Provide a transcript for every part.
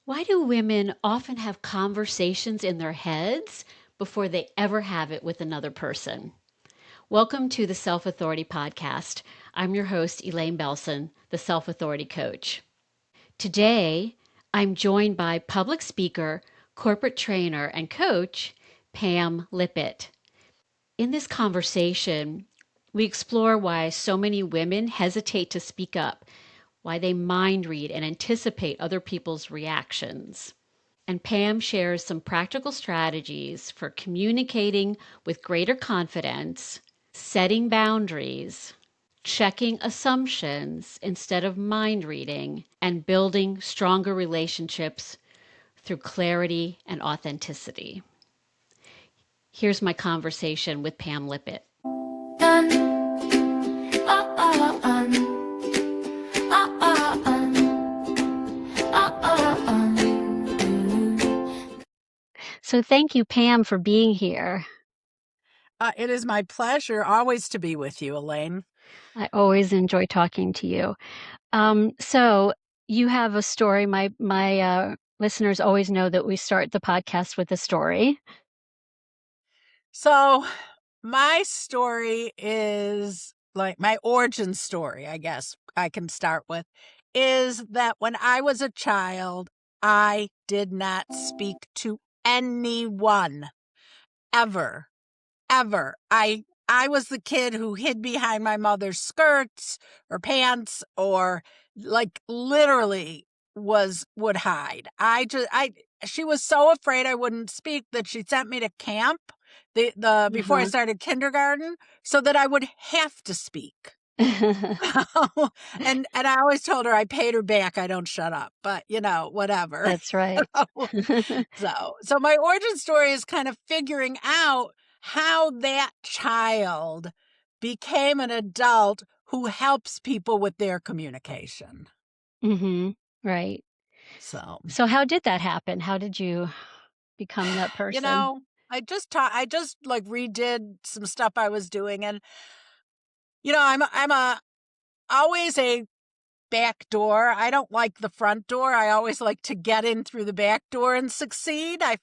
Why do women often have conversations in their heads before they ever have it with another person? Welcome to the Self Authority Podcast. I'm your host, Elaine Belson, the Self Authority Coach. Today, I'm joined by public speaker, corporate trainer, and coach, Pam Lippet. In this conversation, we explore why so many women hesitate to speak up, why they mind read and anticipate other people's reactions. And Pam shares some practical strategies for communicating with greater confidence, setting boundaries, checking assumptions instead of mind reading, and building stronger relationships through clarity and authenticity. Here's my conversation with Pam Lippet. So thank you, Pam, for being here. It is my pleasure always to be with you, Elaine. I always enjoy talking to you. So you have a story. My listeners always know that we start the podcast with a story. So my story is like my origin story, I guess I can start with, is that when I was a child, I did not speak to anyone ever. Ever. I was the kid who hid behind my mother's skirts or pants or like literally would hide. She was so afraid I wouldn't speak that she sent me to camp the before I started kindergarten so that I would have to speak. and I always told her I paid her back, I don't shut up, but whatever. That's right. So my origin story is kind of figuring out how that child became an adult who helps people with their communication. Right. So how did that happen? How did you become that person? I just like redid some stuff I was doing, and I'm always a back door. I don't like the front door. I always like to get in through the back door and succeed. I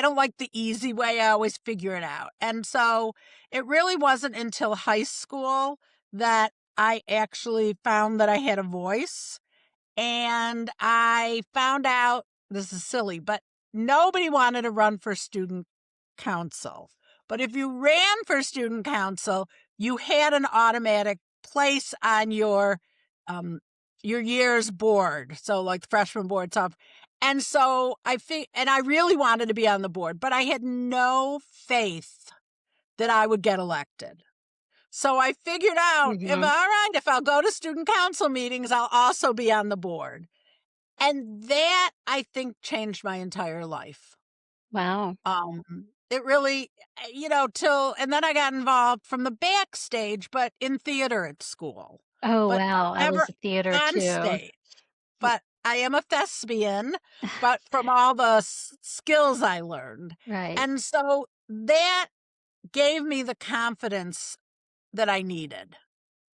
don't like the easy way. I always figure it out. And so it really wasn't until high school that I actually found that I had a voice. And I found out, this is silly, but nobody wanted to run for student council. But if you ran for student council, you had an automatic place on your year's board. So like the freshman board stuff. And so and I really wanted to be on the board, but I had no faith that I would get elected. So I figured out if I'll go to student council meetings, I'll also be on the board. And that, I think, changed my entire life. Wow. It really, and then I got involved from the backstage, but in theater at school. Oh, But wow. I never was a theater on too. stage. But I am a thespian, but from all the skills I learned. Right. And so that gave me the confidence that I needed.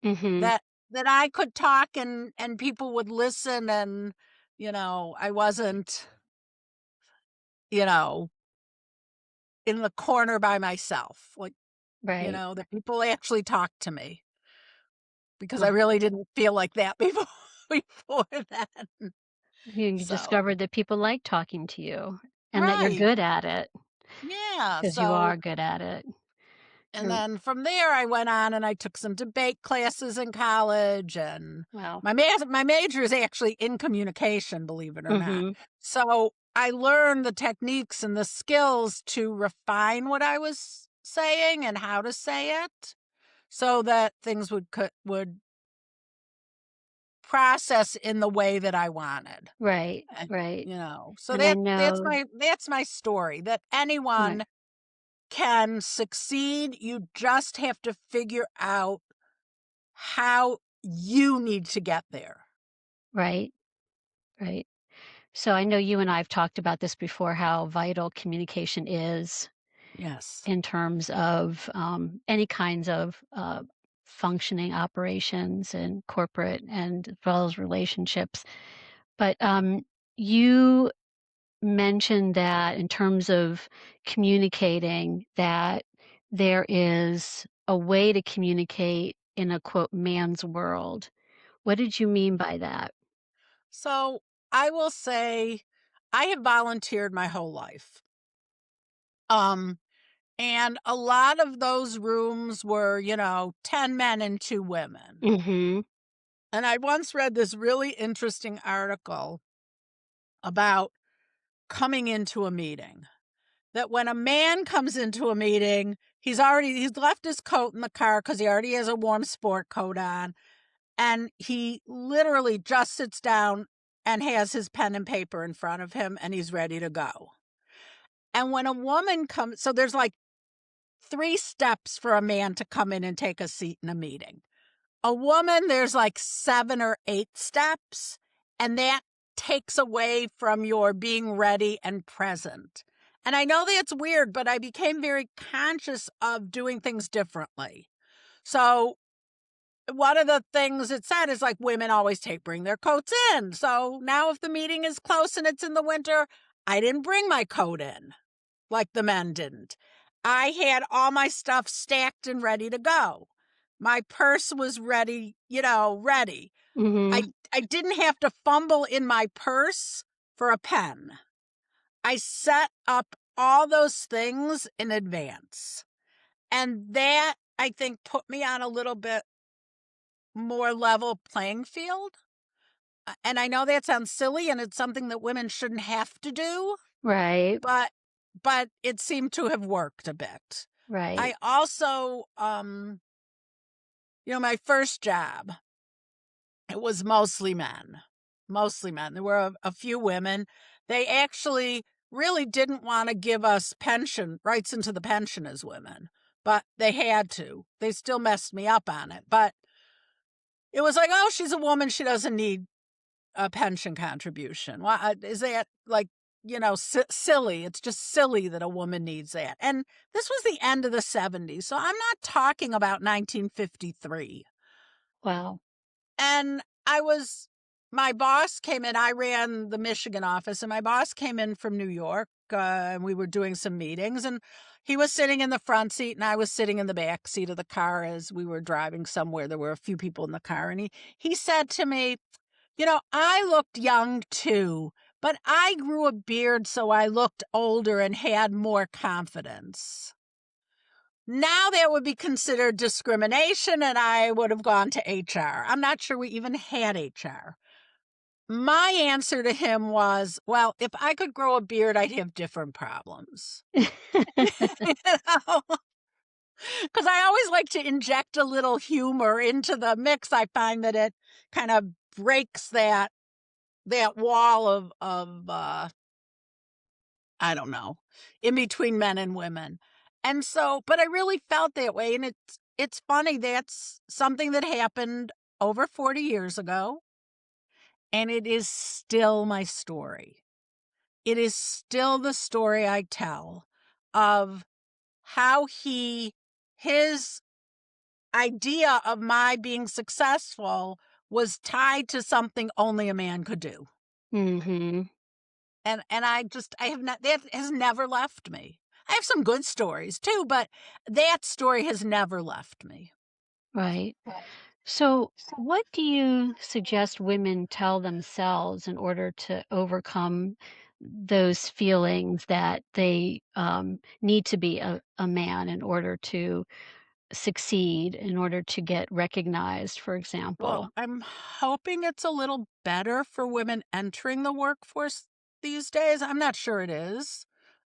That I could talk and people would listen, and I wasn't in the corner by myself, like Right. that people actually talked to me, because I really didn't feel like that before that. You So discovered that people like talking to you and that you're right, good at it yeah. because you are good at it. And You're, then from there, I went on and I took some debate classes in college, and wow. my major is actually in communication, believe it or not. Mm-hmm. So I learned the techniques and the skills to refine what I was saying and how to say it, so that things would process in the way that I wanted. Right. Right. So And I that's know, my story, that anyone right. can succeed. You just have to figure out how you need to get there. Right. Right. So I know you and I have talked about this before, how vital communication is Yes. in terms of any kinds of functioning operations and corporate and as well as relationships. But you mentioned that in terms of communicating, that there is a way to communicate in a quote man's world. What did you mean by that? So I will say I have volunteered my whole life. Um, and a lot of those rooms were, 10 men and 2 women. Mhm. And I once read this really interesting article about coming into a meeting. That when a man comes into a meeting, he's left his coat in the car because he already has a warm sport coat on. And he literally just sits down and has his pen and paper in front of him and he's ready to go. And when a woman comes, so there's like 3 steps for a man to come in and take a seat in a meeting. A woman, there's like 7 or 8 steps, and that takes away from your being ready and present. And I know that's weird, but I became very conscious of doing things differently. So one of the things it said is like women always bring their coats in. So now if the meeting is close and it's in the winter, I didn't bring my coat in like the men didn't. I had all my stuff stacked and ready to go. My purse was ready, ready. Mhm. I didn't have to fumble in my purse for a pen. I set up all those things in advance. And that, I think, put me on a little bit more level playing field. And I know that sounds silly and it's something that women shouldn't have to do, Right. but it seemed to have worked a bit. Right. I also my first job, it was mostly men. Mostly men. There were a few women. They actually really didn't want to give us pension rights into the pension as women, but they had to. They still messed me up on it. But it was like, oh, she's a woman. She doesn't need a pension contribution. Why is that like, silly? It's just silly that a woman needs that. And this was the end of the 70s. So I'm not talking about 1953. Wow. And my boss came in. I ran the Michigan office, and my boss came in from New York, and we were doing some meetings. And he was sitting in the front seat, and I was sitting in the back seat of the car as we were driving somewhere. There were a few people in the car, and he said to me, I looked young too, but I grew a beard so I looked older and had more confidence. Now that would be considered discrimination, and I would have gone to HR. I'm not sure we even had HR. My answer to him was, well, if I could grow a beard, I'd have different problems. Because I always like to inject a little humor into the mix. I find that it kind of breaks that wall of I don't know, in between men and women. And so, but I really felt that way. And it's funny. That's something that happened over 40 years ago. And it is still my story. It is still the story I tell of how his idea of my being successful was tied to something only a man could do. Mhm. And I have not, that has never left me. I have some good stories too, but that story has never left me. Right. So, what do you suggest women tell themselves in order to overcome those feelings that they need to be a man in order to succeed, in order to get recognized, for Well, example? I'm hoping it's a little better for women entering the workforce these days. I'm not sure it is.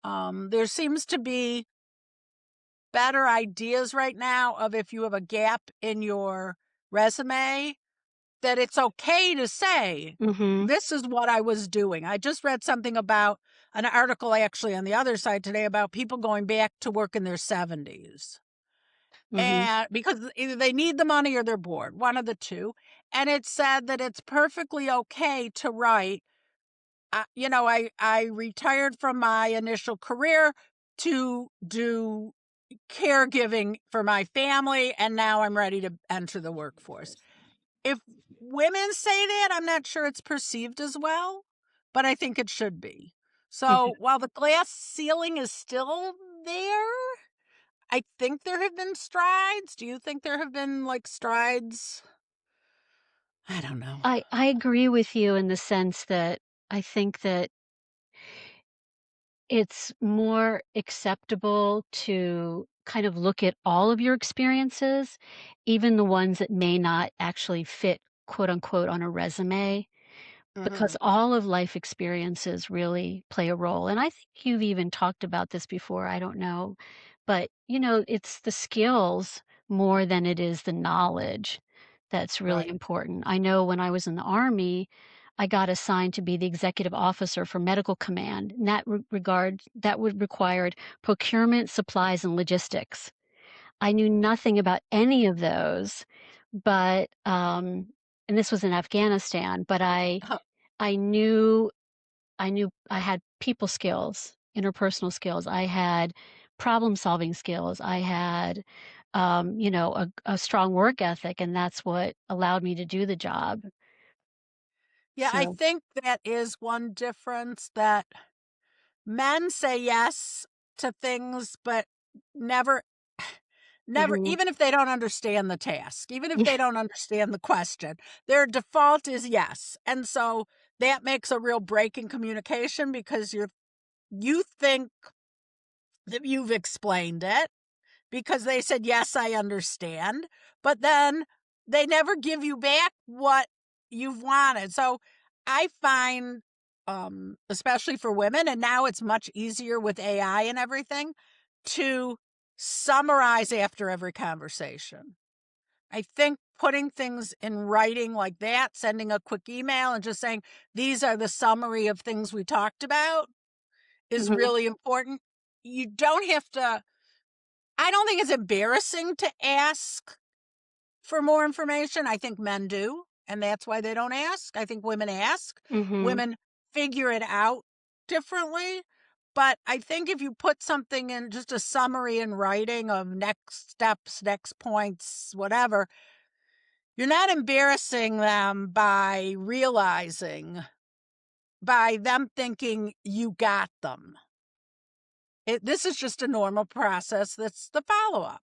There seems to be better ideas right now of if you have a gap in your resume, that it's okay to say, Mhm. this is what I was doing. I just read something about an article actually on the other side today about people going back to work in their 70s. Mhm. And because either they need the money or they're bored, one of the two. And it said that it's perfectly okay to write, I retired from my initial career to do caregiving for my family, and now I'm ready to enter the workforce. If women say that, I'm not sure it's perceived as well. but I think it should be. So while the glass ceiling is still there, I think there have been strides. Do you think there have been like strides? I don't know. I agree with you in the sense that I think that it's more acceptable to kind of look at all of your experiences, even the ones that may not actually fit, quote unquote, on a resume, because Mhm. all of life experiences really play a role. And I think you've even talked about this before, I don't know. But, it's the skills more than it is the knowledge that's really Right. important. I know when I was in the Army, I got assigned to be the executive officer for medical command. And that would required procurement, supplies, and logistics. I knew nothing about any of those, but and this was in Afghanistan, but I knew I had people skills, interpersonal skills. I had problem-solving skills. I had, a strong work ethic, and that's what allowed me to do the job. Yeah, I So think that is one difference, that men say yes to things, but never, never, mhm. even if they don't understand the task, even if they don't understand the question, their default is yes. And so that makes a real break in communication, because you think that you've explained it because they said, yes, I understand. But then they never give you back what you've wanted. So I find, especially for women, and now it's much easier with AI and everything, to summarize after every conversation. I think putting things in writing like that, sending a quick email and just saying, these are the summary of things we talked about, is Mhm, really important. You don't have to, I don't think it's embarrassing to ask for more information. I think men do, and that's why they don't ask. I think women ask. mhm, Women figure it out differently. But I think if you put something in, just a summary in writing of next steps, next points, whatever, you're not embarrassing them by them thinking you got them. This is just a normal process. That's the follow up.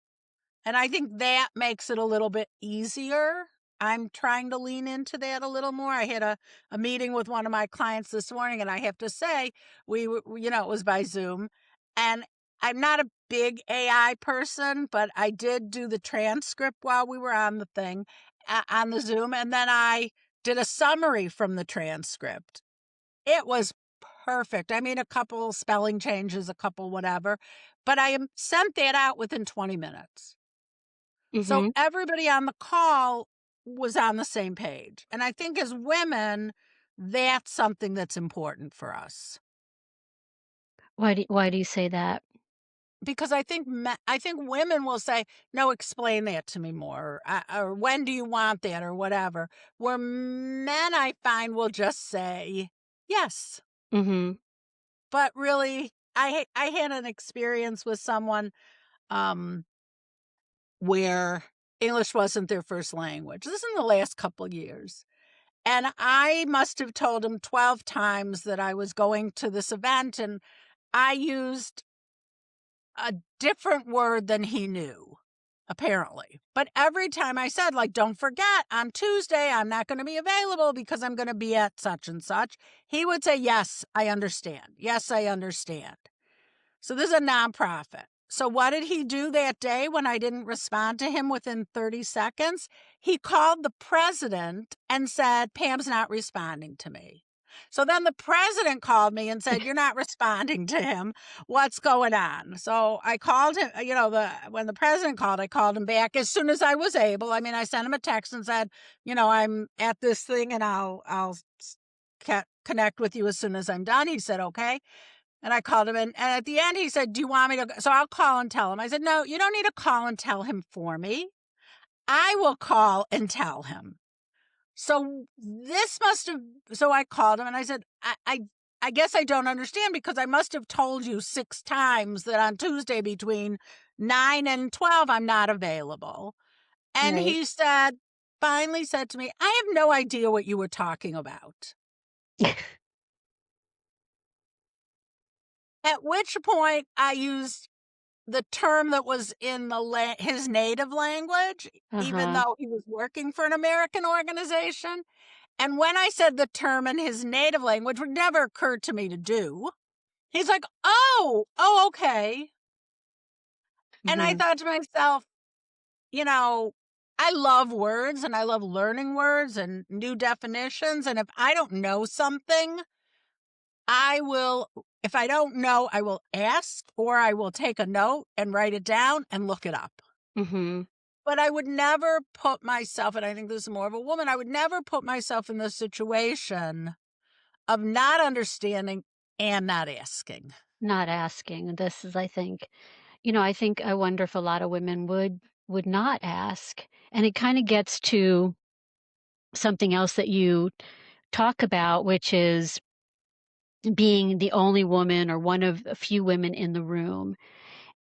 And I think that makes it a little bit easier. I'm trying to lean into that a little more. I had a meeting with one of my clients this morning, and I have to say, it was by Zoom. And I'm not a big AI person, but I did do the transcript while we were on the thing, on the Zoom. And then I did a summary from the transcript. It was perfect. I mean, a couple spelling changes, a couple whatever, but I sent that out within 20 minutes. So mhm. everybody on the call was on the same page. And I think as women, that's something that's important for us, Why do you say that? because I think women will say, "No, explain that to me more," or "When do you want that?" or whatever. Where men, I find, will just say yes. Mhm, But really, I had an experience with someone, um, where English wasn't their first language. This is in the last couple of years. And I must have told him 12 times that I was going to this event, and I used a different word than he knew, apparently. But every time I said, like, don't forget, on Tuesday, I'm not going to be available because I'm going to be at such and such, he would say, yes, I understand. Yes, I understand. So this is a nonprofit. So what did he do that day when I didn't respond to him within 30 seconds? He called the president and said, Pam's not responding to me. So then the president called me and said, you're not responding to him. What's going on? So I called him, when the president called, I called him back as soon as I was able. I mean, I sent him a text and said, I'm at this thing and I'll connect with you as soon as I'm done. He said, okay. And I called him, and at the end, he said, do you want me to? So I'll call and tell him. I said, no, you don't need to call and tell him for me. I will call and tell him. So so I called him and I said, I guess I don't understand, because I must have told you 6 times that on Tuesday between 9 and 12, I'm not available. And right. he finally said to me, I have no idea what you were talking about. At which point I used the term that was in his native language, even Uh-huh. though he was working for an American organization. And when I said the term in his native language, would never occurred to me to do, he's like, oh, okay. And I Mhm. thought to myself, you know, I love words and I love learning words and new definitions. And if I don't know something, if I don't know, I will ask or I will take a note and write it down and look it up. Mhm. But I would never put myself, and I think this is more of a woman, I would never put myself in the situation of not understanding and not asking. Not asking. This is, I think, I wonder if a lot of women would not ask. And it kind of gets to something else that you talk about, which is being the only woman or one of a few women in the room,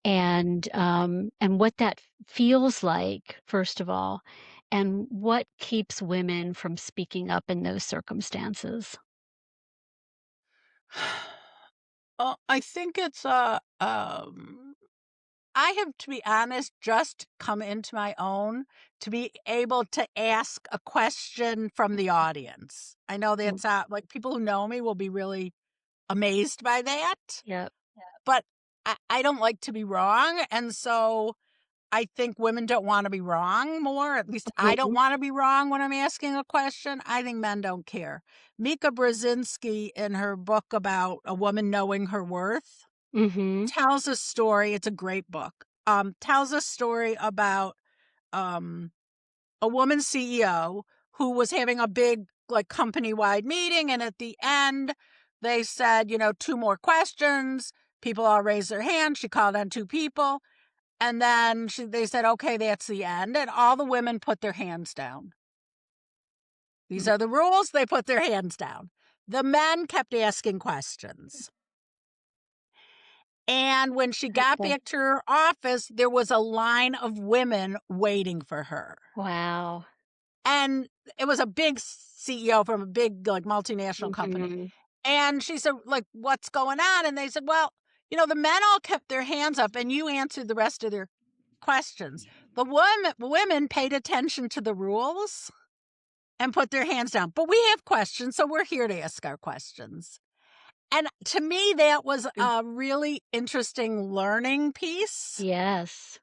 and what that feels like, first of all, and what keeps women from speaking up in those circumstances. I think it's I have, to be honest, just come into my own to be able to ask a question from the audience. I know Mm. that's like people who know me will be really amazed by that, Yep. but I don't like to be wrong. And so I think women don't want to be wrong more. At least I don't Mhm. want to be wrong when I'm asking a question. I think men don't care. Mika Brzezinski, in her book about a woman knowing her worth, Mhm. tells a story. It's a great book. Tells a story about um, a woman CEO who was having a big, like, company-wide meeting, and at the end, they said, two more questions. People all raised their hands. She called on two people, and then they said, okay, that's the end. And all the women put their hands down. These Mm. are the rules. They put their hands down. The men kept asking questions. And when she got Okay. back to her office, there was a line of women waiting for her. Wow. And it was a big CEO from a big, like, multinational company. Mhm. And she said, like, what's going on? And they said, well, the men all kept their hands up and you answered the rest of their questions. The women paid attention to the rules and put their hands down. But we have questions, so we're here to ask our questions. And to me, that was Mm. a really interesting learning piece, Yes.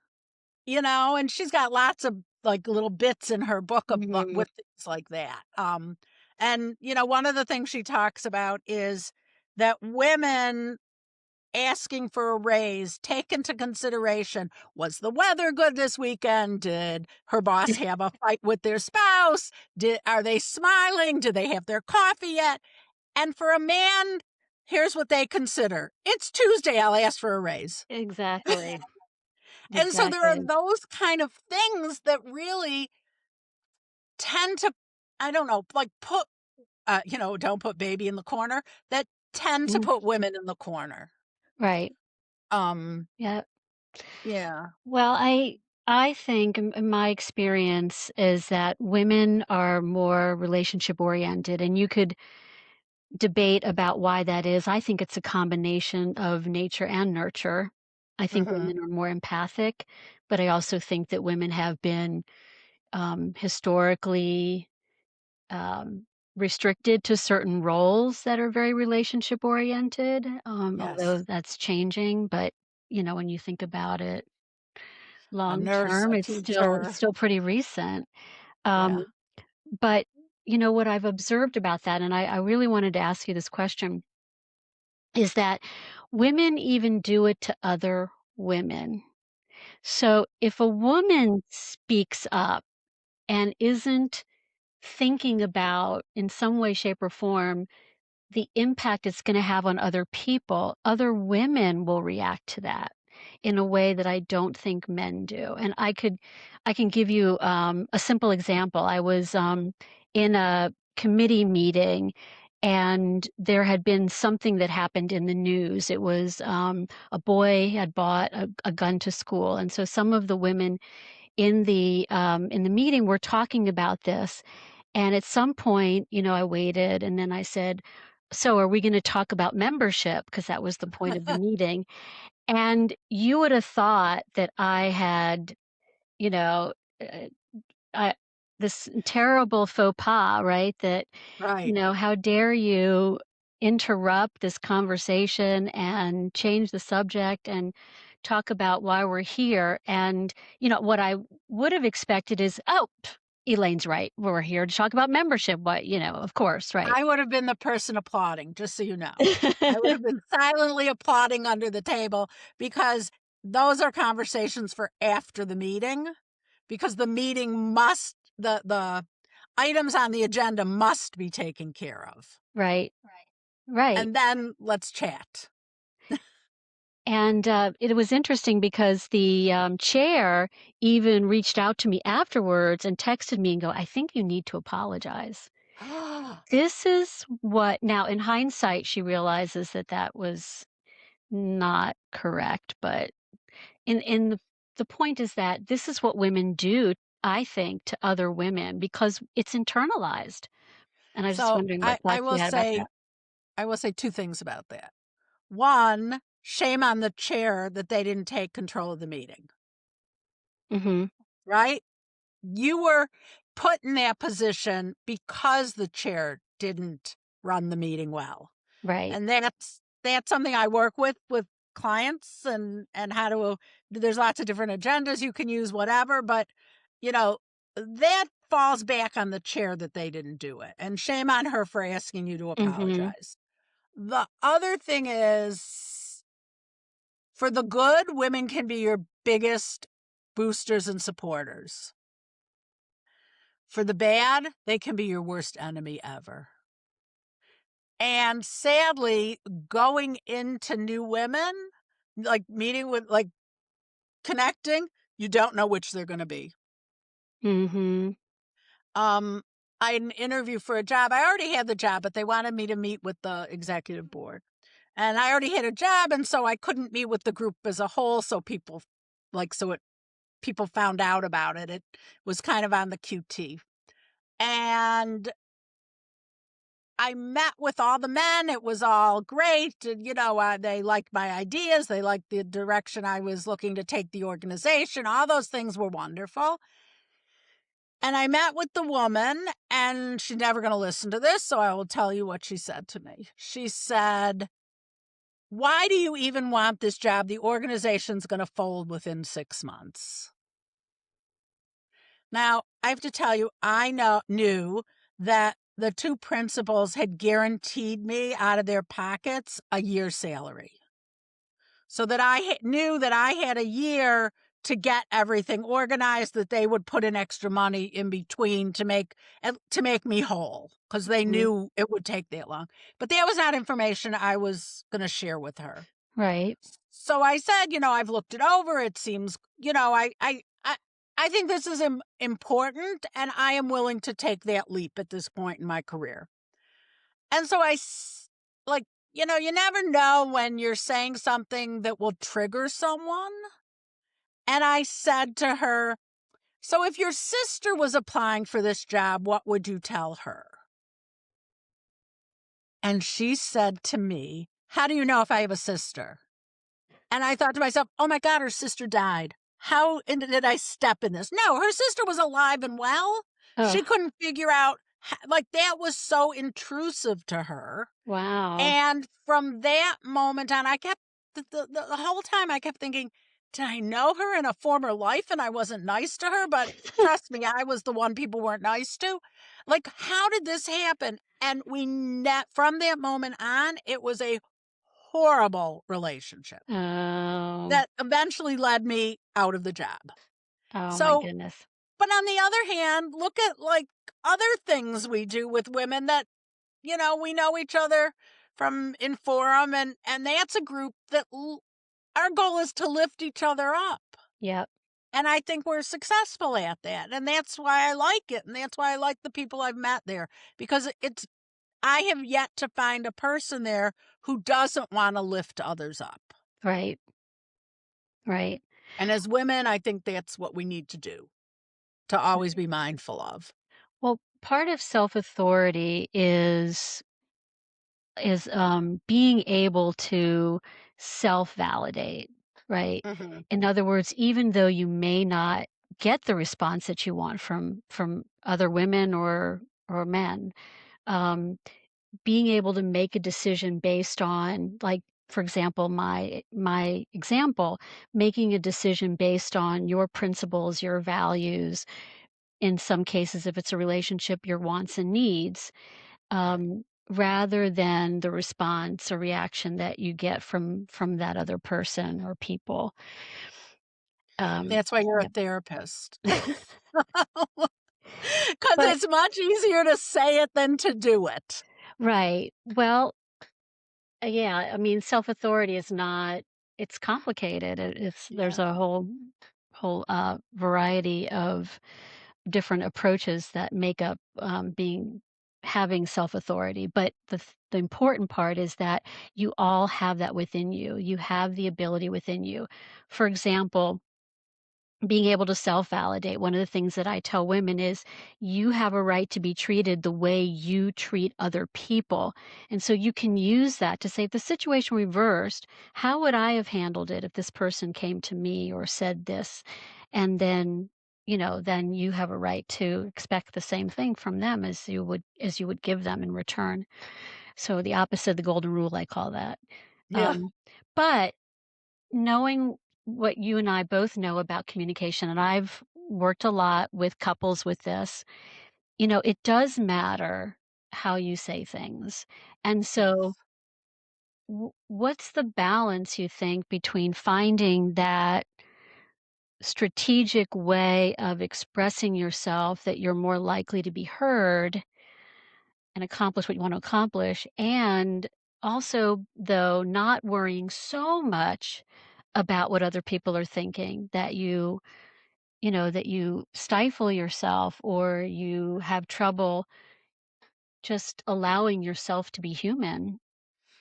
and she's got lots of, like, little bits in her book Mhm. with things like that. And one of the things she talks about is that women asking for a raise take into consideration, was the weather good this weekend? Did her boss have a fight with their spouse? Are they smiling? Do they have their coffee yet? And for a man, here's what they consider: it's Tuesday, I'll ask for a raise. Exactly. And so there are Exactly. those kind of things that really tend to, I don't know, like, don't put baby in the corner, that tend to Mm. put women in the corner. Right. Um, Yeah. yeah. Well, I think in my experience is that women are more relationship oriented, and you could debate about why that is. I think it's a combination of nature and nurture. I think Mhm. women are more empathic, but I also think that women have been historically um, restricted to certain roles that are very relationship oriented, although Yes. that's changing. But when you think about it A long nurse, term, a it's teacher. still pretty recent. Um, Yeah. but what I've observed about that, and I really wanted to ask you this question, is that women even do it to other women. So if a woman speaks up and isn't thinking about, in some way, shape, or form, the impact it's gonna have on other people, other women will react to that in a way that I don't think men do. And I can give you, a simple example. I was, in a committee meeting, and there had been something that happened in the news. It was, a boy had bought a gun to school, and so some of the women in the meeting were talking about this, and at some point, I waited and then I said, so are we going to talk about membership? Because that was the point of the meeting. And you would have thought that I had, you know, uh, I, this terrible faux pas, right? That, Right. how dare you interrupt this conversation and change the subject and talk about why we're here. And, what I would have expected is, oh, Elaine's right. We're here to talk about membership. What, of course, right. I would have been the person applauding, just so you know. I would have been silently applauding under the table because those are conversations for after the meeting, because the meeting must the items on the agenda must be taken care of. Right. Right. And then let's chat. And it was interesting because the chair even reached out to me afterwards and texted me and go, I think you need to apologize. This is what, now in hindsight, she realizes that that was not correct. But in the point is that this is what women do, I think, to other women because it's internalized. And I was just So wondering I, what I thoughts you will had about say that. I will say two things about that. One, shame on the chair that they didn't take control of the meeting, Hmm. right? You were put in that position because the chair didn't run the meeting well. Right. And that's something I work with clients and how to there's lots of different agendas you can use, whatever, but that falls back on the chair that they didn't do it. And shame on her for asking you to Hmm. apologize. The other thing is, for the good, women can be your biggest boosters and supporters. For the bad, they can be your worst enemy ever. And sadly, going into new women, like meeting with, like connecting, you don't know which they're going to be. Hmm. I had an interview for a job. I already had the job, but they wanted me to meet with the executive board. And I already had a job, and so I couldn't meet with the group as a whole. So people found out about it. It was kind of on the QT. And I met with all the men. It was all great. And, they liked my ideas. They liked the direction I was looking to take the organization. All those things were wonderful. And I met with the woman, and she's never going to listen to this, so I will tell you what she said to me. She said, why do you even want this job? The organization's going to fold within 6 months. Now, I have to tell you, I knew that the two principals had guaranteed me out of their pockets a year's salary, so that I knew that I had a year to get everything organized, that they would put in extra money in between to make me whole, because they knew it would take that long. But that was not information I was going to share with her. Right. So I said, I've looked it over. It seems, I think this is important, and I am willing to take that leap at this point in my career. And so like, you never know when you're saying something that will trigger someone. And I said to her, so if your sister was applying for this job, what would you tell her? And she said to me, how do you know if I have a sister? And I thought to myself, oh my God, her sister died. How did I step in this? No, her sister was alive and well. Oh, She couldn't figure out, like, that was so intrusive to her. wow. And from that moment on, I kept, the whole time I kept thinking, did I know her in a former life and I wasn't nice to her? But trust me, I was the one people weren't nice to. Like, how did this happen? And from that moment on, it was a horrible relationship Oh. that eventually led me out of the job. Oh my So, goodness. but on the other hand, look at like other things we do with women that, we know each other from in forum, and that's a group that our goal is to lift each other up. Yep. And I think we're successful at that. And that's why I like it. And that's why I like the people I've met there, because I have yet to find a person there who doesn't want to lift others up. Right. Right. And as women, I think that's what we need to do, to always be mindful of. Well, part of self-authority is being able to self-validate, right? Mhm. In other words, even though you may not get the response that you want from other women or men, um, being able to make a decision based on, like, for example, my example, making a decision based on your principles, your values, in some cases, if it's a relationship, your wants and needs, Right. rather than the response or reaction that you get from that other person or people. Um, That's why you're a yeah. therapist. 'Cause But it's much easier to say it than to do it. right. Well, yeah, I mean, self-authority is not it's complicated. There's Yeah. a whole variety of different approaches that make up, being having self-authority, but the important part is that you all have that within you. You have the ability within you. For example, being able to self-validate, one of the things that I tell women is, "You have a right to be treated the way you treat other people." And so you can use that to say, "If the situation reversed, how would I have handled it if this person came to me or said this?" And then, then you have a right to expect the same thing from them as you would give them in return. So the opposite of the golden rule, I call that. Yeah. Um, but knowing what you and I both know about communication, and I've worked a lot with couples with this, it does matter how you say things. And so, Yes. what's the balance you think between finding that strategic way of expressing yourself that you're more likely to be heard and accomplish what you want to accomplish, and also, though, not worrying so much about what other people are thinking that you stifle yourself or you have trouble just allowing yourself to be human.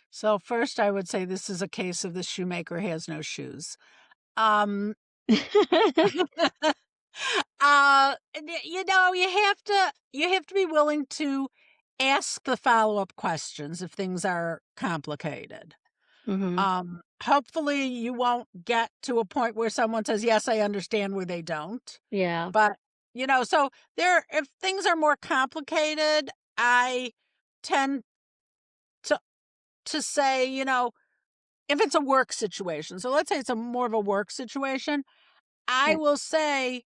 So first I would say this is a case of the shoemaker has no shoes. Um, you have to be willing to ask the follow-up questions if things are complicated. Mhm. Hopefully you won't get to a point where someone says, "Yes, I understand," where they don't. Yeah. But, so if things are more complicated, I tend to say, if it's a work situation. So let's say it's a more of a work situation, I Right. will say,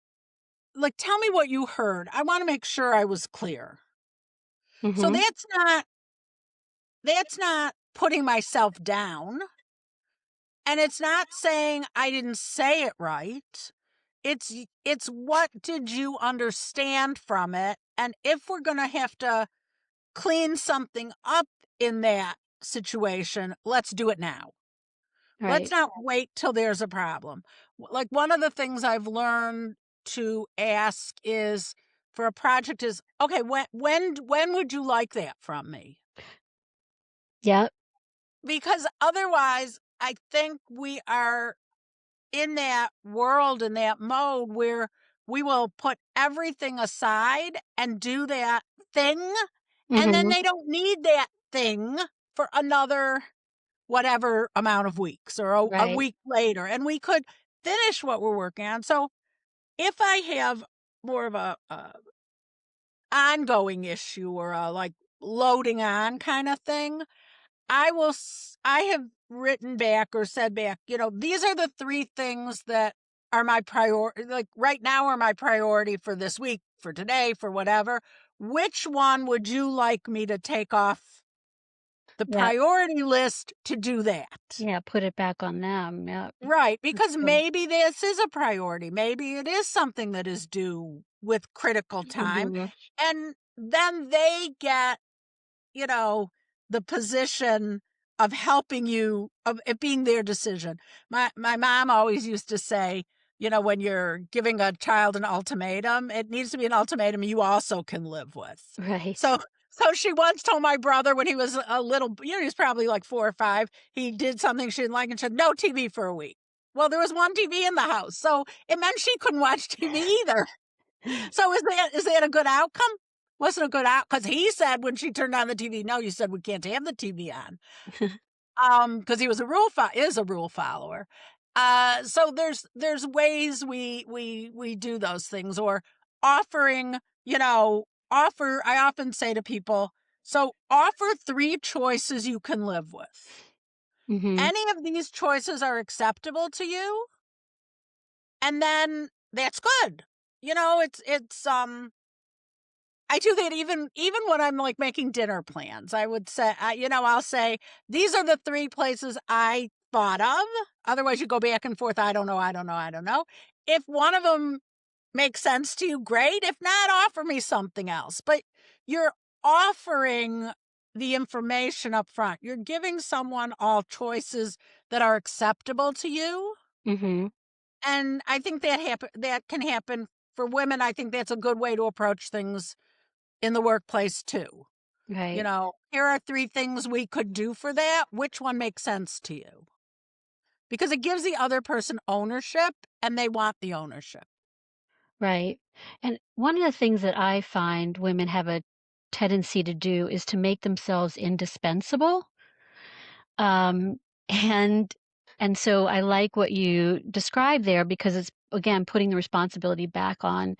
like, tell me what you heard. I want to make sure I was clear. So Mhm. that's not putting myself down, and it's not saying I didn't say it right. It's what did you understand from it? And if we're going to have to clean something up in that situation, let's do it now. Let's Right. not wait till there's a problem. Like, one of the things I've learned to ask is for a project is, okay, when would you like that from me? Yep. Because otherwise, I think we are in that world, in that mode where we will put everything aside and do that thing, and then Mhm. they don't need that thing for another whatever amount of weeks or a Right. week later, and we could finish what we're working on. So if I have more of a ongoing issue or a, like, loading on kind of thing, I have written back or said back, these are the 3 things that are my priority, like, right now are my priority for this week, for today, for whatever. Which one would you like me to take off the Yep. priority list to do that? Yeah, put it back on them. Yep. Right, That's because good. maybe this is a priority. Maybe it is something that is due with critical time. Mhm. And then they get, you know, the position of helping you, of it being their decision. My mom always used to say, when you're giving a child an ultimatum, it needs to be an ultimatum you also can live with. Right. So she once told my brother when he was a little, he was probably like 4 or 5, he did something she didn't like and said, "No TV for a week." Well, there was one TV in the house, so it meant she couldn't watch TV either. So is that a good outcome? wasn't a good out because he said when she turned on the TV, no, you said we can't have the TV on. Because he was is a rule follower. So there's ways we do those things, or offering, offer. I often say to people, so offer 3 choices you can live with. Mm-hmm. Any of these choices are acceptable to you, and then that's good. It's I do that even when I'm like making dinner plans. I would say, I'll say, these are the 3 places I thought of. Otherwise, you go back and forth. I don't know. I don't know. I don't know. If one of them makes sense to you, great. If not, offer me something else. But you're offering the information up front. You're giving someone all choices that are acceptable to you. Mm-hmm. And I think that can happen for women. I think that's a good way to approach things in the workplace too. Right. Here are 3 things we could do for that. Which one makes sense to you? Because it gives the other person ownership, and they want the ownership. Right. And one of the things that I find women have a tendency to do is to make themselves indispensable. Um, and and so I like what you described there because it's again putting the responsibility back on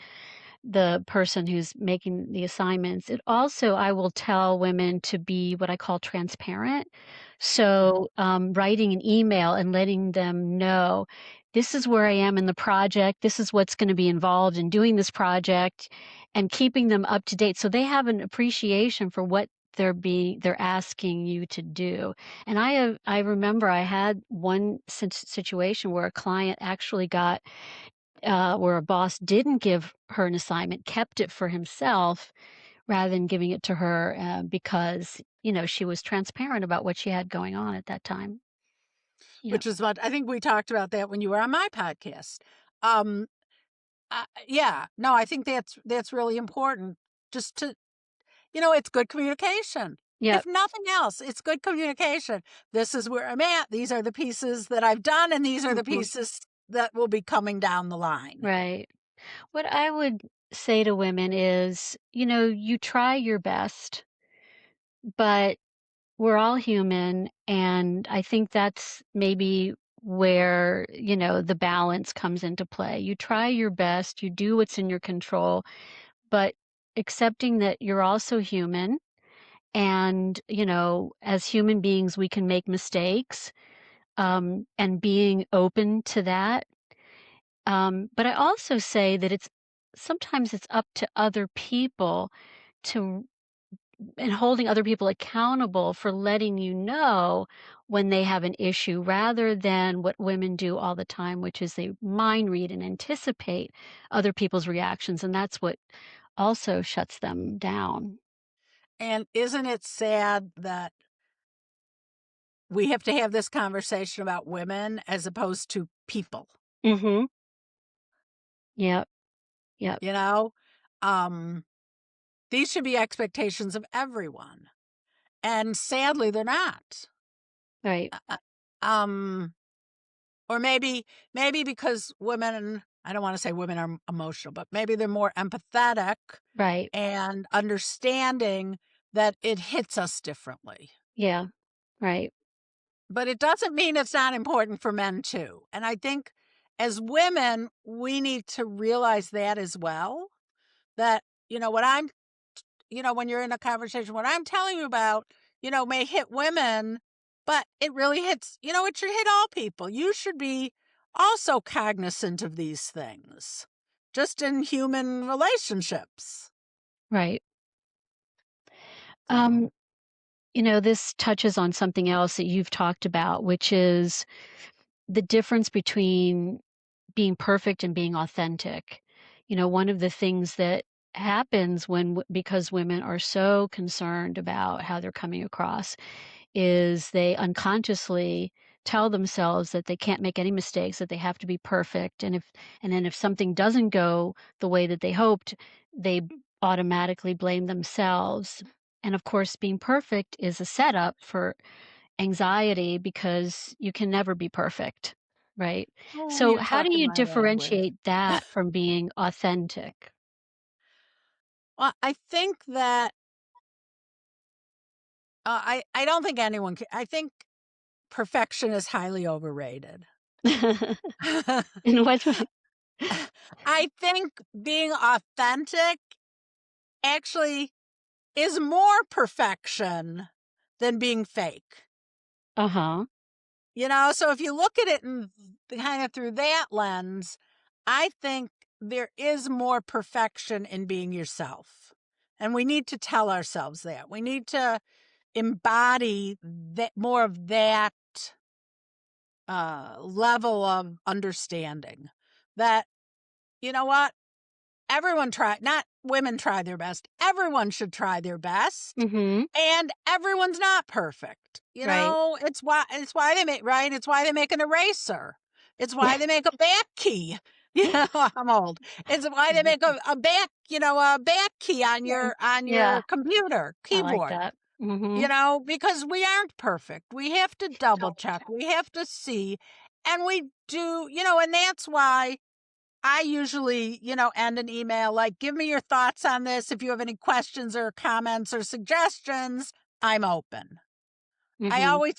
the person who's making the assignments. It also, I will tell women to be what I call transparent. Yeah. So, writing an email and letting them know, this is where I am in the project. This is what's going to be involved in doing this project, and keeping them up to date so they have an appreciation for what they're asking you to do. And I remember I had one situation where a client actually got where a boss didn't give her an assignment, kept it for himself rather than giving it to her because, she was transparent about what she had going on at that time. Yeah. Which is what I think we talked about that when you were on my podcast. Um, yeah, no, I think that's really important. Just to, it's good communication. Yep. If nothing else, it's good communication. This is where I'm at. These are the pieces that I've done, and these are the Mhm. pieces that will be coming down the line. Right. What I would say to women is, you try your best, but we're all human. And I think that's maybe where, the balance comes into play. You try your best, you do what's in your control, but accepting that you're also human. And, as human beings, we can make mistakes, and being open to that. But I also say that sometimes it's up to other people to and holding other people accountable for letting you know when they have an issue rather than what women do all the time, which is they mind read and anticipate other people's reactions. And that's what also shuts them down. And isn't it sad that we have to have this conversation about women as opposed to people? Mm-hmm. Yep. Yep. You know, um, these should be expectations of everyone, and sadly, they're not. Right. Um, or maybe because women, I don't want to say women are emotional, but maybe they're more empathetic Right. and understanding that it hits us differently. Yeah. Right. But it doesn't mean it's not important for men too. And I think as women, we need to realize that as well. That, what I'm, when you're in a conversation, what I'm telling you about, may hit women, but it really hits, it should hit all people. You should be also cognizant of these things, just in human relationships. Right. So, Um, this touches on something else that you've talked about, which is the difference between being perfect and being authentic. One of the things that happens because women are so concerned about how they're coming across is they unconsciously tell themselves that they can't make any mistakes, that they have to be perfect. And then if something doesn't go the way that they hoped, they automatically blame themselves. And of course, being perfect is a setup for anxiety because you can never be perfect, right? oh, So you're how do talking you my language. differentiate that from being authentic? Well, I think that I don't think anyone can. I think perfection is highly overrated. In what way? I think being authentic actually is more perfection than being fake. Uh-huh. So if you look at it in kind of through that lens, I think there is more perfection in being yourself. And we need to tell ourselves that. We need to embody that more of that level of understanding that, you know what, not women try their best. Everyone should try their best. Mm-hmm. And everyone's not perfect. Right. It's why they make, right? It's why they make an eraser. It's why they make a back key. I'm old. It's why they make a back, a back key on Yeah. your Yeah. computer I like keyboard. that. Mm-hmm. Because we aren't perfect. We have to double check. We have to see. And we do, and that's why I usually, end an email like, give me your thoughts on this. If you have any questions or comments or suggestions, I'm open. Mm-hmm.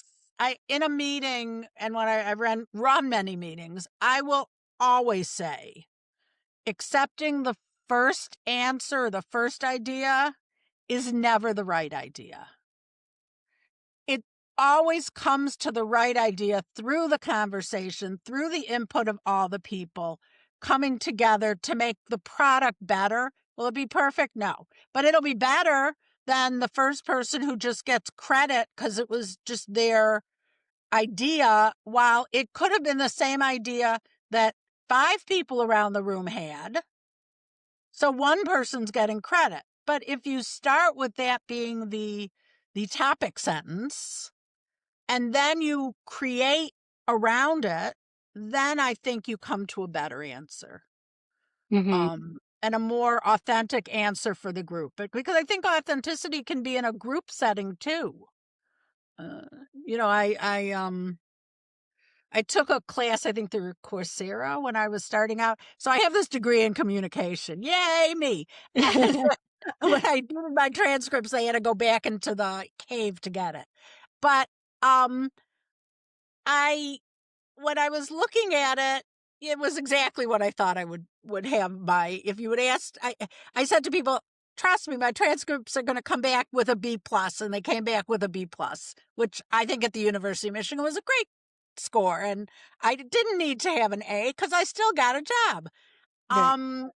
In a meeting, and when I run many meetings, I will always say, accepting the first answer, the first idea is never the right idea. It always comes to the right idea through the conversation, through the input of all the people coming together to make the product better. Will it be perfect? No, but it'll be better than the first person who just gets credit because it was just their idea, while it could have been the same idea that 5 people around the room had. So one person's getting credit. But if you start with that being the topic sentence, and then you create around it, then I think you come to a better answer. Mm-hmm. And a more authentic answer for the group. Because I think authenticity can be in a group setting too. Uh, I took a class, I think through Coursera when I was starting out. So I have this degree in communication. Yay, me. And when I did my transcripts, I had to go back into the cave to get it. But I when I was looking at it, it was exactly what I thought I would have if you would ask, I said to people, trust me, my transcripts are going to come back with a B plus, and they came back with a B plus, which I think at the University of Michigan was a great score. And I didn't need to have an A because I still got a job. Right.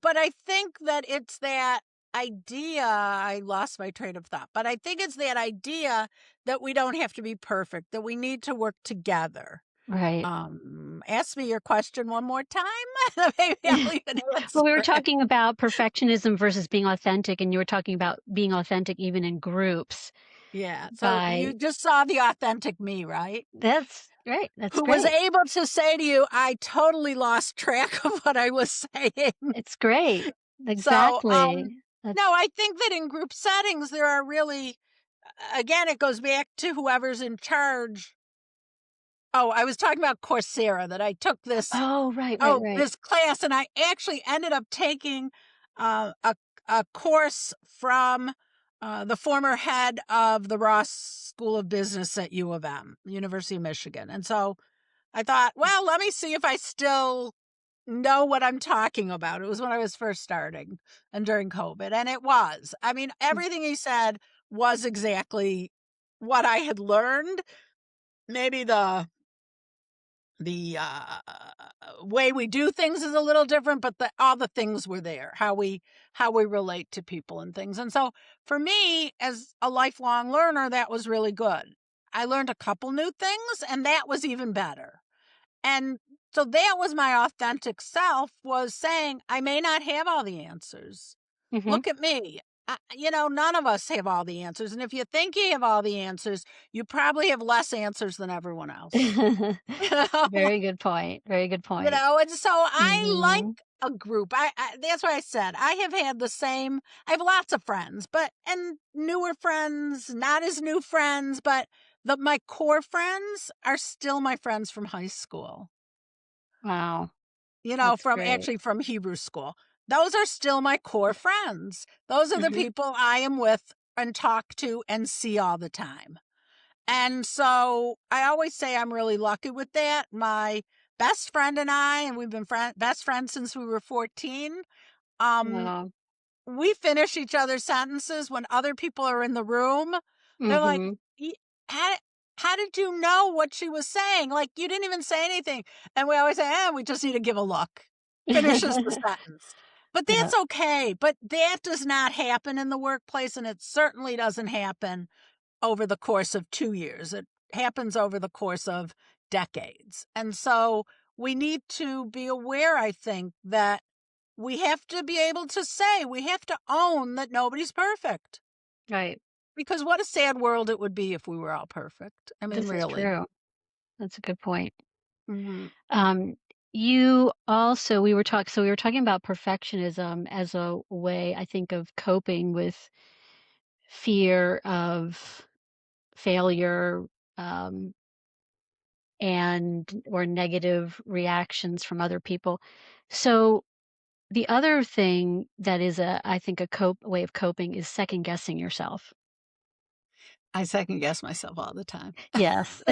But I think that it's that idea, I lost my train of thought, but I think it's that idea that we don't have to be perfect, that we need to work together. Right. Ask me your question one more time. Maybe I'll even answer Well, we were it. talking about perfectionism versus being authentic, and you were talking about being authentic even in groups. Yeah. So By you just saw the authentic me, right? That's great. That's Who was great. able to say to you, I totally lost track of what I was saying. It's great. So, Exactly. no, That's I think that in group settings, there are really, again, it goes back to whoever's in charge. Oh, I was talking about Coursera, that I took Oh, right, right, right. this class, and I actually ended up taking a course from the former head of the Ross School of Business at U of M, University of Michigan. And so I thought, well, let me see if I still know what I'm talking about. It was when I was first starting and during COVID. And it was. I mean, everything he said was exactly what I had learned. Maybe the way we do things is a little different, but all the things were there, how we relate to people and things. And so for me, as a lifelong learner, that was really good. I learned a couple new things, and that was even better. And so that was my authentic self, was saying, I may not have all the answers. Mhm. Look at me. None of us have all the answers. And if you think you have all the answers, you probably have less answers than everyone else. You know, Very good point. Very good point. and so I like Mhm. a group. That's why I said I have had I have lots of friends, and newer friends, not as new friends, but my core friends are still my friends from high school. Wow. That's great. From Hebrew school. those are still my core friends. Those are the Mhm. people I am with and talk to and see all the time. And so I always say I'm really lucky with that. My best friend and I, and we've been best friends since we were 14. Um, Wow. we finish each other's sentences when other people are in the room. They're like, Mhm. How, how did you know what she was saying? Like, you didn't even say anything." And we always say, we just need to give a look. Finishes the sentence. But Yeah. that's okay. But that does not happen in the workplace, and it certainly doesn't happen over the course of 2 years. It happens over the course of decades. And so we need to be aware, I think, that we have to be able to say, we have to own that nobody's perfect. Right. Because what a sad world it would be if we were all perfect. I mean, This is really. true. That's a good point. Mhm. Um, you also we were talking about perfectionism as a way, I think, of coping with fear of failure, um, and or negative reactions from other people. So the other thing that is I think, a way of coping is second guessing yourself. I second guess myself all the time. Yes.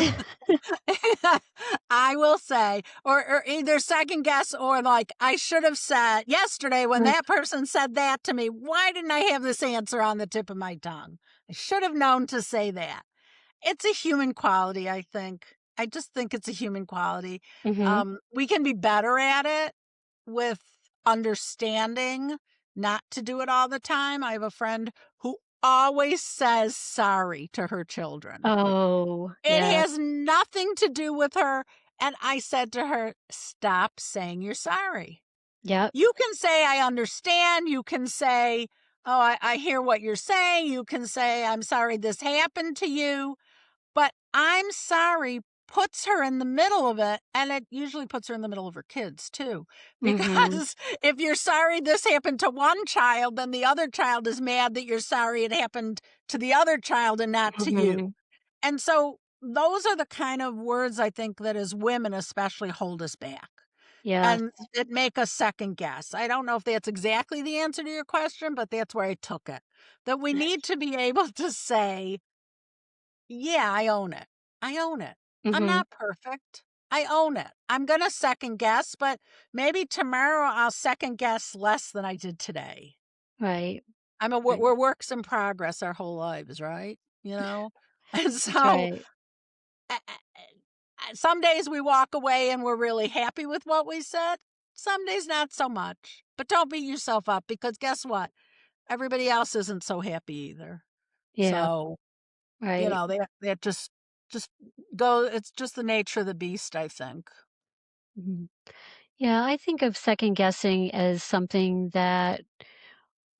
I will say, or either second guess or like, I should have said yesterday when that person said that to me, why didn't I have this answer on the tip of my tongue? I should have known to say that. It's a human quality, I think. I just think it's a human quality. Mhm. We can be better at it with understanding not to do it all the time. I have a friend who always says sorry to her children. Oh, It yeah. has nothing to do with her. And I said to her, stop saying you're sorry. Yep. You can say, I understand. You can say, oh, I hear what you're saying. You can say, I'm sorry this happened to you. But I'm sorry puts her in the middle of it, and it usually puts her in the middle of her kids too. Mhm. Because if you're sorry this happened to one child, then the other child is mad that you're sorry it happened to the other child and not to you. Mhm. And so those are the kind of words I think that as women especially hold us back. Yes. And it make us second guess. I don't know if that's exactly the answer to your question, but that's where I took it. That we need to be able to say, yeah, I own it. I own it. I'm Mhm. not perfect. I own it. I'm going to second guess, but maybe tomorrow I'll second guess less than I did today. Right. We're Right. works in progress our whole lives, right? And That's so right. some days we walk away and we're really happy with what we said. Some days not so much. But don't beat yourself up because guess what? Everybody else isn't so happy either. Yeah. So Right. that just go it's just the nature of the beast, I think. Mhm. Yeah, I think of second guessing as something that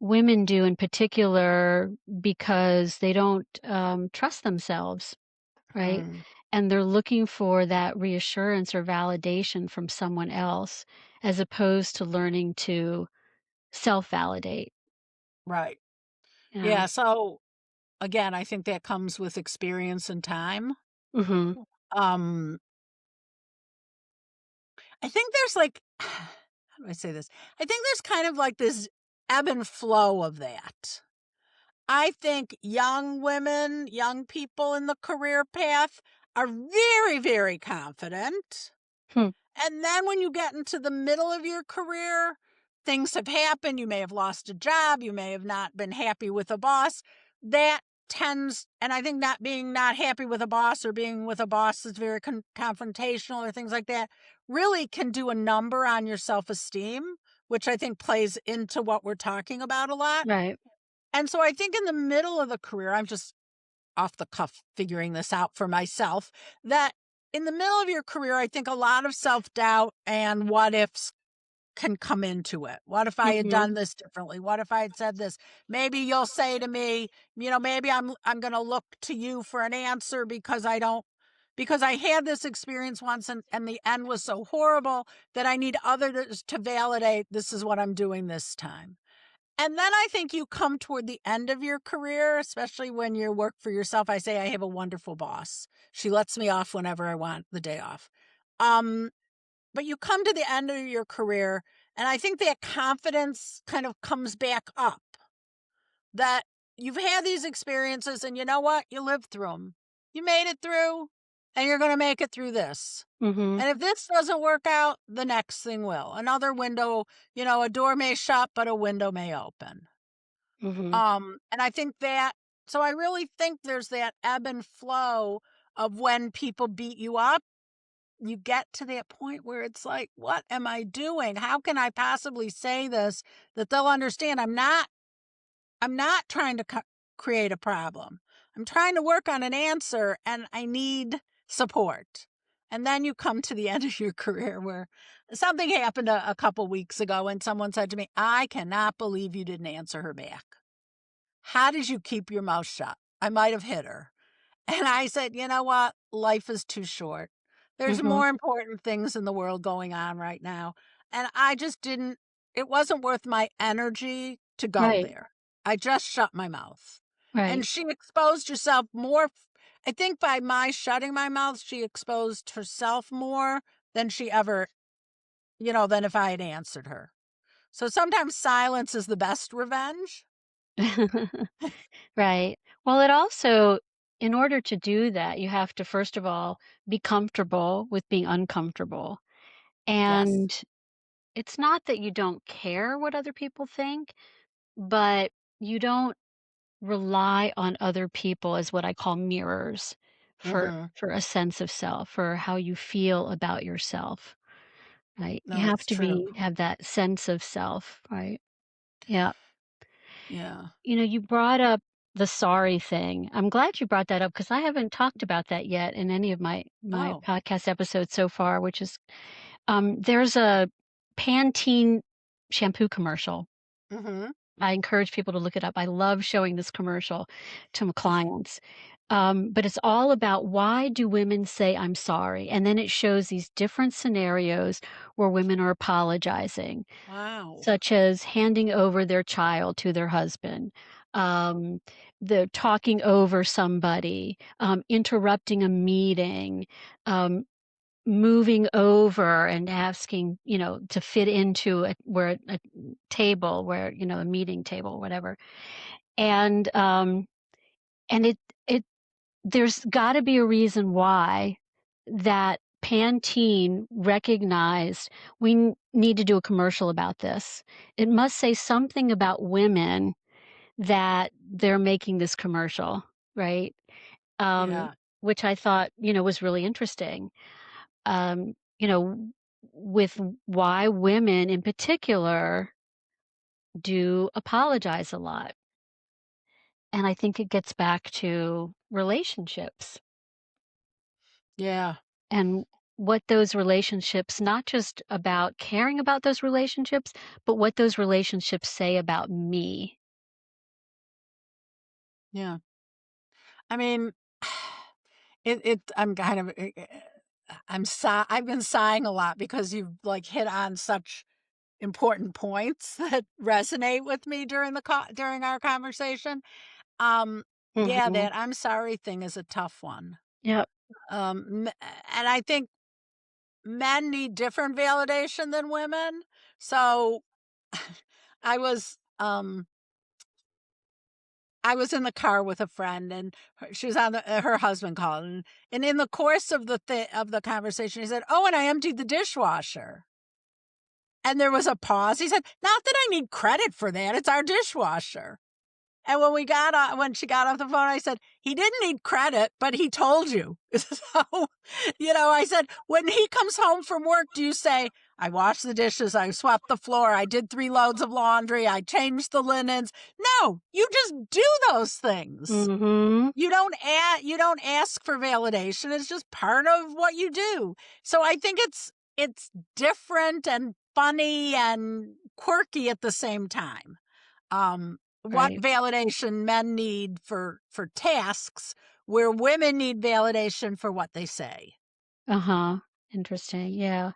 women do in particular because they don't trust themselves, right? Mm, And they're looking for that reassurance or validation from someone else as opposed to learning to self validate. right. Yeah. Yeah, so, again, I think that comes with experience and time. Hmm. Um, I think there's, like how do I say this? I think there's kind of, like, this ebb and flow of that. I think young women, young people in the career path are very, very confident. Hmm. And then when you get into the middle of your career, things have happened. You may have lost a job. You may have not been happy with a boss. That tends, and I think not happy with a boss or being with a boss that's very confrontational or things like that really can do a number on your self esteem, which I think plays into what we're talking about a lot. Right. And so I think in the middle of the career, I'm just off the cuff figuring this out for myself, that in the middle of your career, I think a lot of self doubt and what ifs can come into it. What if I had Hmm. done this differently? What if I had said this? Maybe you'll say to me, maybe I'm going to look to you for an answer because I had this experience once and the end was so horrible that I need others to validate this is what I'm doing this time. And then I think you come toward the end of your career, especially when you work for yourself. I say I have a wonderful boss. She lets me off whenever I want the day off. But you come to the end of your career And I think that confidence kind of comes back up, that you've had these experiences and you know what? You lived through them. You made it through and you're going to make it through this. Mhm. And if this doesn't work out, the next thing will. Another window, a door may shut, but a window may open. Mhm. And I think that, so I really think there's that ebb and flow of when people beat you up, you get to that point where it's like, what am I doing? How can I possibly say this that they'll understand? I'm not trying to create a problem. I'm trying to work on an answer and I need support. And then you come to the end of your career where something happened a couple weeks ago and someone said to me, I cannot believe you didn't answer her back. How did you keep your mouth shut? I might have hit her. And I said, you know what? Life is too short. There's Mhm. more important things in the world going on right now. And I just didn't, it wasn't worth my energy to go Right. there. I just shut my mouth. And Right. she exposed herself more. I think by my shutting my mouth, she exposed herself more than she ever, than if I had answered her. So sometimes silence is the best revenge. Right. Well, it also, in order to do that, you have to first of all be comfortable with being uncomfortable. Yes. And it's not that you don't care what other people think, but you don't rely on other people as what I call mirrors Mm-hmm. for a sense of self, for how you feel about yourself, right? You No, have it's to true. have that sense of self, right? Yeah. Yeah. You brought up the sorry thing. I'm glad you brought that up because I haven't talked about that yet in any of my Oh. podcast episodes so far, which is there's a Pantene shampoo commercial. Mm-hmm. I encourage people to look it up. I love showing this commercial to my clients. But it's all about why do women say I'm sorry? And then it shows these different scenarios where women are apologizing, Wow. such as handing over their child to their husband, um, the talking over somebody, interrupting a meeting, um, moving over and asking, to fit into a table where, a meeting table, whatever. And and it there's got to be a reason why that Pantene recognized we need to do a commercial about this. It must say something about women that they're making this commercial, right? Um, Yeah. which I thought, was really interesting. Um, you know, with why women in particular do apologize a lot. And I think it gets back to relationships Yeah. and what those relationships, not just about caring about those relationships, but what those relationships say about me. Yeah. I mean, I'm kind of, I've been sighing a lot because you've like hit on such important points that resonate with me during during our conversation. Yeah, Mhm. that I'm sorry thing is a tough one. Yep. And I think men need different validation than women. So I was, um, I was in the car with a friend, and she was on her husband called, and in the course of the conversation, he said, "Oh, and I emptied the dishwasher." And there was a pause. He said, "Not that I need credit for that. It's our dishwasher." And when she got off the phone, I said, "He didn't need credit, but he told you." So, I said, "When he comes home from work, do you say, I washed the dishes, I swept the floor, I did 3 loads of laundry, I changed the linens?" No, you just do those things. Mhm. You don't ask for validation. It's just part of what you do. So I think it's different and funny and quirky at the same time. What Right. validation men need for tasks, where women need validation for what they say. Uh-huh. Interesting. Yeah.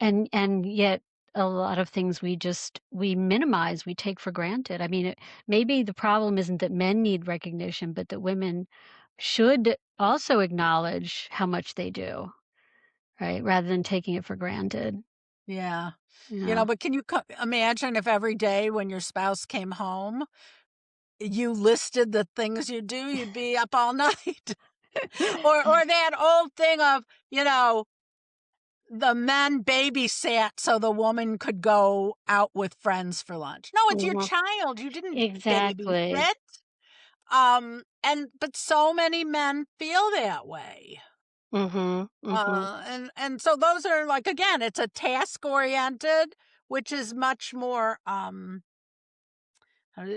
And yet a lot of things we minimize, we take for granted. I mean, maybe the problem isn't that men need recognition, but that women should also acknowledge how much they do, right? Rather than taking it for granted. Yeah. Yeah. But can you imagine if every day when your spouse came home, you listed the things you do, you'd be up all night. Or that old thing of, the men babysat so the woman could go out with friends for lunch. No, it's your Mhm. child. You didn't Exactly. babysit. But so many men feel that way. Mhm. Mhm. And so those are like, again, it's a task oriented, which is much more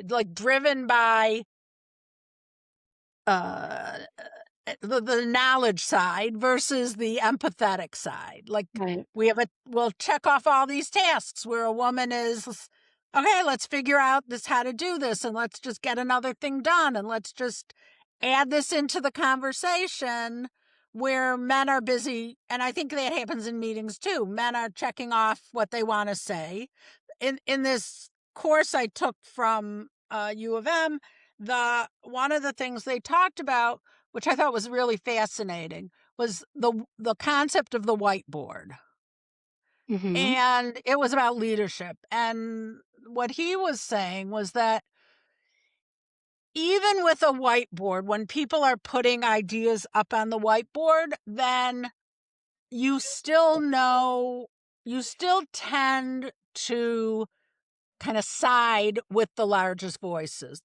like driven by uh the knowledge side versus the empathetic side. Like Right. we'll check off all these tasks where a woman is, okay, let's figure out how to do this, and let's just get another thing done, and let's just add this into the conversation, where men are busy. And I think that happens in meetings too. Men are checking off what they want to say. In this course I took from U of M, one of the things they talked about, which I thought was really fascinating, was the concept of the whiteboard. Mhm. And it was about leadership. And what he was saying was that even with a whiteboard, when people are putting ideas up on the whiteboard, then you still tend to kind of side with the loudest voices,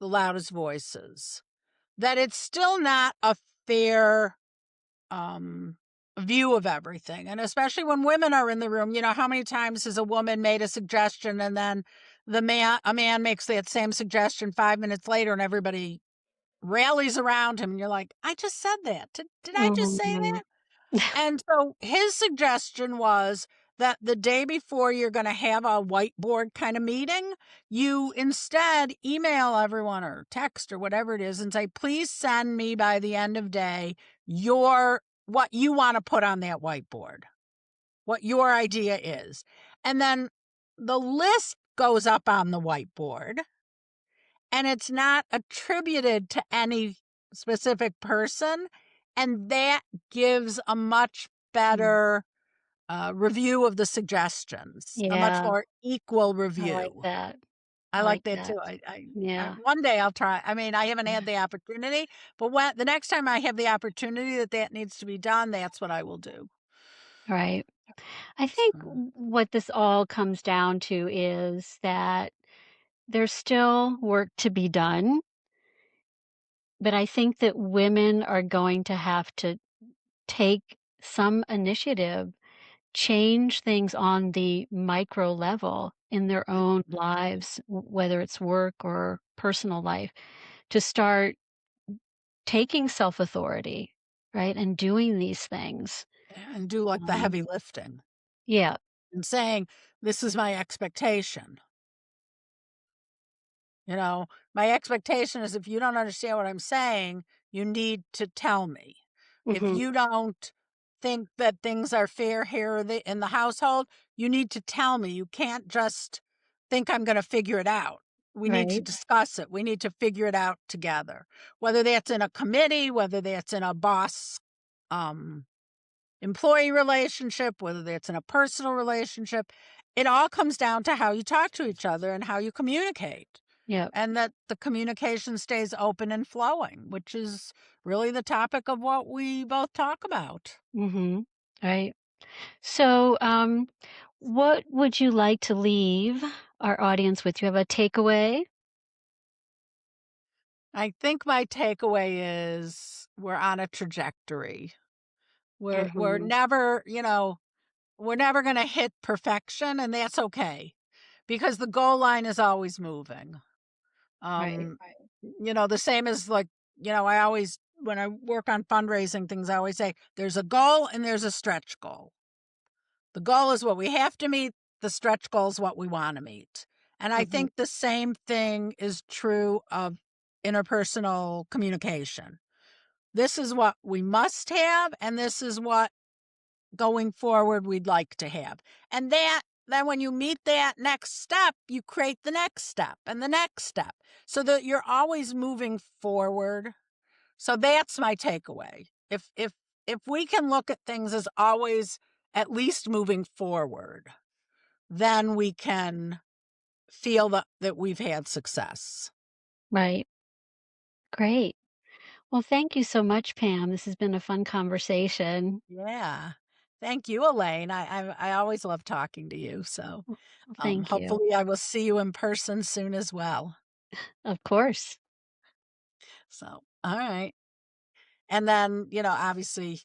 that it's still not a fair view of everything. And especially when women are in the room, how many times has a woman made a suggestion and then a man makes that same suggestion 5 minutes later and everybody rallies around him and you're like, I just said that. Did I just say Mhm. that? And so his suggestion was that the day before you're going to have a whiteboard kind of meeting, you instead email everyone or text or whatever it is and say, please send me by the end of day what you want to put on that whiteboard, what your idea is. And then the list goes up on the whiteboard and it's not attributed to any specific person. And that gives a much Mm. better review of the suggestions, a much Yeah, more equal I like review. that. I I like like that that. too. Yeah. One day I'll try. I mean, I haven't had the opportunity, but the next time I have the opportunity that needs to be done, that's what I will do. Right. I think So, what this all comes down to is that there's still work to be done, but I think that women are going to have to take some initiative, change things on the micro level in their own lives, whether it's work or personal life, to start taking self authority, right? And doing these things. and do like the Um, heavy lifting yeah. and saying, this is my expectation. My expectation is, if you don't understand what I'm saying, you need to tell me. If Hmm. you don't think that things are fair here in the household, you need to tell me. You can't just think I'm going to figure it out. We need to Right. discuss it. We need to figure it out together, whether that's in a committee, whether that's in a boss um, employee relationship, whether that's in a personal relationship. It all comes down to how you talk to each other and how you communicate, Yeah. and that the communication stays open and flowing, which is really the topic of what we both talk about. Hmm. Right. So, what would you like to leave our audience with? Do you have a takeaway? I think my takeaway is we're on a trajectory. We're Hmm. never, we're never going to hit perfection, and that's okay, because the goal line is always moving. Right. Um, the same as, like, I always, when I work on fundraising things, I always say there's a goal and there's a stretch goal. The goal is what we have to meet. The stretch goal is what we want to meet. And I Hmm. think the same thing is true of interpersonal communication. This is what we must have, and this is what going forward we'd like to have. And then when you meet that next step, you create the next step and the next step, so that you're always moving forward. So that's my takeaway. If we can look at things as always at least moving forward, then we can feel that we've had success. Right. Great. Well, thank you so much, Pam. This has been a fun conversation. Yeah. Thank you, Elaine. I always love talking to you. So Well, thank you. hopefully I will see you in person soon as well. Of course. So, all right. And then, obviously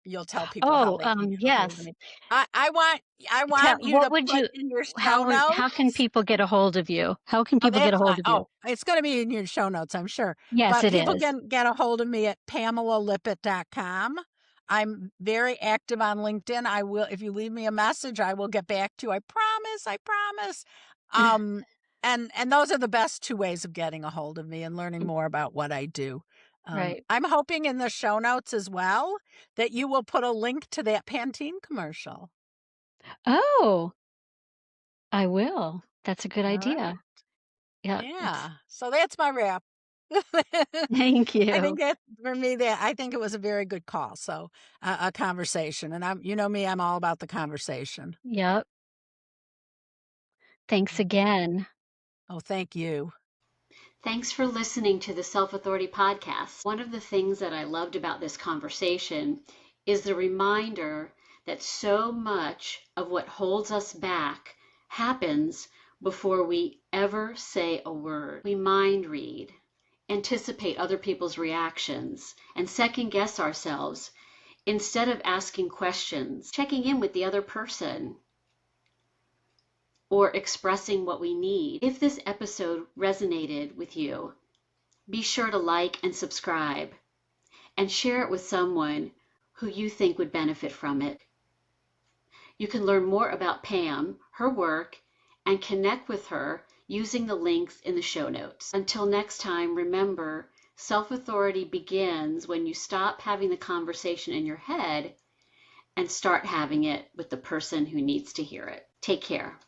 you'll tell people how Oh, they can get a hold of yes. me. I want you What to would put you in your show how can notes. people get a hold of you? How can Oh, people get a that's fine. hold of you? Oh, it's gonna be in your show notes, I'm sure. Yes, But it people is. can get a hold of me at PamelaLippet.com. I'm very active on LinkedIn. I will, if you leave me a message, I will get back to you. I promise. Um, and those are the best two ways of getting a hold of me and learning more about what I do. Right. I'm hoping in the show notes as well that you will put a link to that Pantene commercial. Oh, I will. That's a good All right. idea. Yeah, it's Yeah. So that's my wrap. thank I you. think that for me, that I think it was a very good call. So a conversation, and you know me, I'm all about the conversation. Yep. Thanks again. Oh, thank you. Thanks for listening to the Self Authority Podcast. One of the things that I loved about this conversation is the reminder that so much of what holds us back happens before we ever say a word. We mind read, anticipate other people's reactions, and second guess ourselves instead of asking questions, checking in with the other person, or expressing what we need. If this episode resonated with you, be sure to like and subscribe and share it with someone who you think would benefit from it. You can learn more about Pam, her work, and connect with her using the links in the show notes. Until next time, remember, self-authority begins when you stop having the conversation in your head and start having it with the person who needs to hear it. Take care.